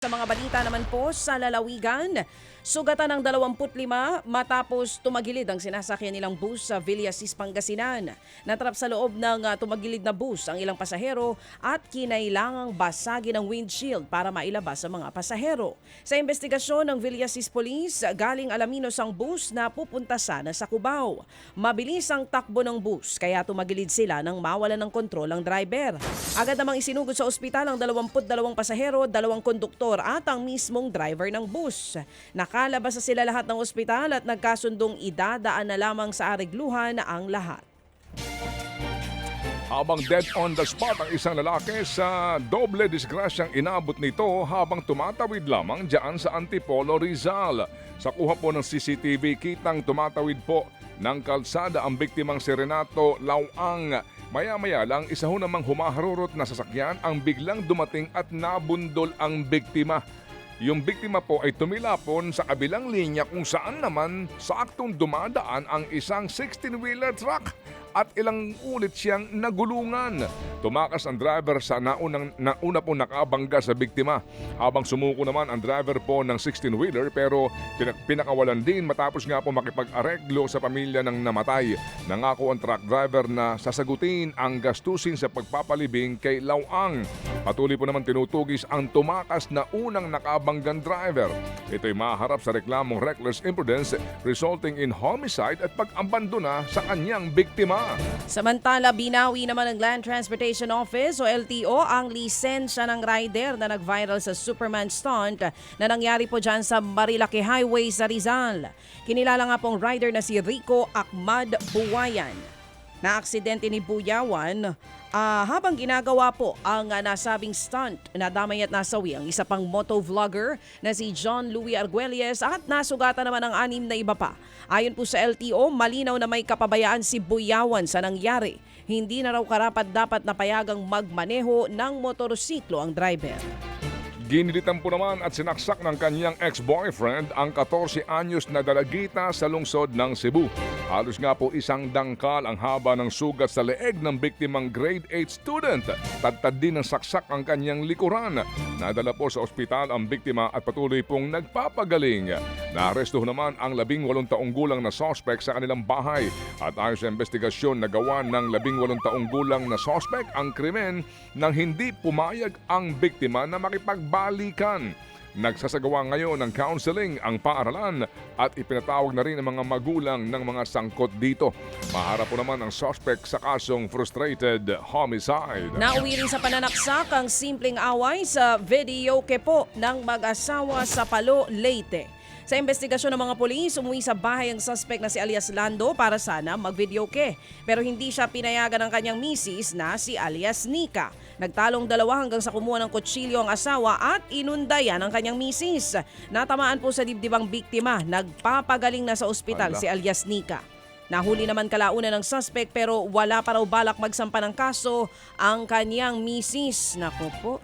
Sa mga balita naman po sa lalawigan, sugatan ng 25 matapos tumagilid ang sinasakyan nilang bus sa Villasis, Pangasinan. Natrap sa loob ng tumagilid na bus ang ilang pasahero at kinailangang basagin ang windshield para mailabas ang mga pasahero. Sa investigasyon ng Villasis Police, galing Alaminos ang bus na pupunta sana sa Cubao. Mabilis ang takbo ng bus kaya tumagilid sila nang mawalan ng kontrol ang driver. Agad namang isinugod sa ospital ang 22 pasahero, 2 konduktor at ang mismong driver ng bus. Nakalabas na sila lahat ng ospital at nagkasundong idadaan na lamang sa arigluhan ang lahat. Habang dead on the spot ang isang lalaki sa doble disgrasyang inabot nito habang tumatawid lamang dyan sa Antipolo, Rizal. Sa kuha po ng CCTV, kitang tumatawid po ng kalsada ang biktimang si Renato Lauang. Maya-maya lang isa ho namang humaharurot na sasakyan ang biglang dumating at nabundol ang biktima. Yung biktima po ay tumilapon sa kabilang linya kung saan naman saktong dumadaan ang isang 16-wheeler truck at ilang ulit siyang nagulungan. Tumakas ang driver sa nauna po nakabangga sa biktima habang sumuko naman ang driver po ng 16-wheeler pero pinakawalan din matapos nga po makipag-areglo sa pamilya ng namatay. Nangako ang truck driver na sasagutin ang gastusin sa pagpapalibing kay Lauang. Patuloy po naman tinutugis ang tumakas na unang nakabanggang driver. Ito'y maharap sa reklamong reckless imprudence resulting in homicide at pag-abandona sa kanyang biktima. Samantala, binawi naman ng Land Transportation Office o LTO ang lisensya ng rider na nag-viral sa Superman stunt na nangyari po dyan sa Marilaki Highway sa Rizal. Kinilala nga pong rider na si Rico Ahmad Buwayan. Na-aksidente ni Buyawan habang ginagawa po ang nasabing stunt. Nadamay at nasawi ang isa pang motovlogger na si John Louis Arguelles at nasugatan naman ang 6 na iba pa. Ayon po sa LTO, malinaw na may kapabayaan si Buyawan sa nangyari. Hindi na raw karapat-dapat na payagang magmaneho ng motorsiklo ang driver. Ginilitan po naman at sinaksak ng kanyang ex-boyfriend ang 14 anyos na dalagita sa lungsod ng Cebu. Halos nga po isang dangkal ang haba ng sugat sa leeg ng biktimang grade 8 student. Tadtad din ng saksak ang kanyang likuran. Nadala po sa ospital ang biktima at patuloy pong nagpapagaling. Naaresto naman ang 18 taong gulang na suspect sa kanilang bahay. At ayon sa investigasyon, nagawa ng 18 taong gulang na suspect ang krimen nang hindi pumayag ang biktima na makipagbalikan. Nagsasagawa ngayon ng counseling ang paaralan at ipinatawag na rin ang mga magulang ng mga sangkot dito. Maharap po naman ang suspect sa kasong frustrated homicide. Nauwi rin sa pananaksak ang simpleng away sa videoke po ng mag-asawa sa Palo, Leyte. Sa investigasyon ng mga pulis, umuwi sa bahay ang suspect na si alias Lando para sana mag-videoke. Pero hindi siya pinayagan ng kanyang misis na si alias Nika. Nagtalong dalawa hanggang sa kumuha ng kutsilyo ang asawa at inundayan ang kanyang misis. Natamaan po sa dibdib ang biktima. Nagpapagaling na sa ospital si alias Nika. Nahuli naman kalaunan ng suspect pero wala pa raw balak magsampa ng kaso ang kanyang misis. Naku po.